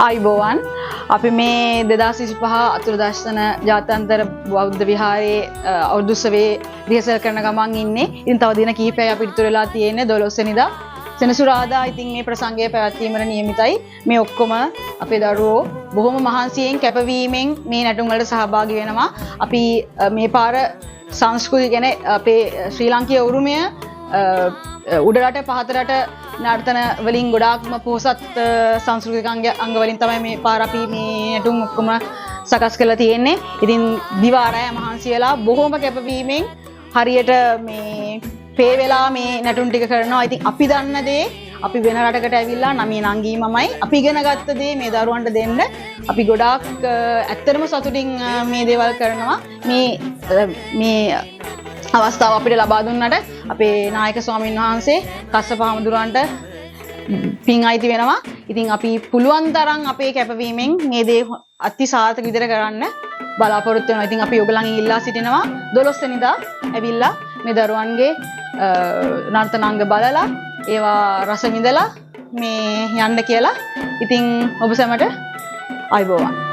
ආයුබෝවන් අපි මේ 2025 අතුරුදර්ශන ජාත්‍යන්තර බෞද්ධ විහාරයේ අවුරුදු උත්සවයේ රිහර්සල් කරන ගමන් ඉන්නේ. ඉතින් තව දින කිහිපයක් අපිට ඉතුරු වෙලා තියෙන්නේ 12 වෙනිදා සෙනසුරාදා. ඉතින් මේ ප්‍රසංගය පැවැත්වීමට නියමිතයි. මේ ඔක්කොම අපේ දරුවෝ බොහොම මහන්සියෙන් කැපවීමෙන් මේ නැටුම් වලට සහභාගී වෙනවා. අපි මේ පාර සංස්කෘතිය ගැන අපේ ශ්‍රී ලාංකීය උරුමය උඩරට පහතරට නර්තන වලින් ගොඩාක්ම පොහොසත් සංස්කෘතික අංග වලින් තමයි මේ පාර අපි මේ නැටුම් ඔක්කොම සකස් කරලා තියෙන්නේ. ඉතින් දිවාරය මහන්සි වෙලා බොහොම කැපවීමෙන් හරියට මේ පේ වෙලා මේ නැටුම් ටික කරනවා. ඉතින් අපි දන්න දේ අපි වෙන රටකට ඇවිල්ලා නමී නංගී මමයි අපි ඉගෙන ගත්ත දේ මේ දරුවන්ට දෙන්න අපි ගොඩාක් ඇත්තටම සතුටින් මේ දේවල් කරනවා. මේ අවස්ථාව අපිට ලබා දුන්නට අපේ නායක ස්වාමීන් වහන්සේ කස්සප හාමුදුරන්ට පින් අයිති වෙනවා. ඉතින් අපි පුළුවන් තරම් අපේ කැපවීමෙන් මේ දේ අති සාර්ථක විදිහට කරන්න බලාපොරොත්තු වෙනවා. ඉතින් අපි ඔයගලන් ඉල්ලා සිටිනවා 12 වෙනිදා ඇවිල්ලා මේ දරුවන්ගේ නර්තනාංග බලලා ඒවා රස විඳලා මේ යන්න කියලා. ඉතින් ඔබ සැමට ආයුබෝවන්.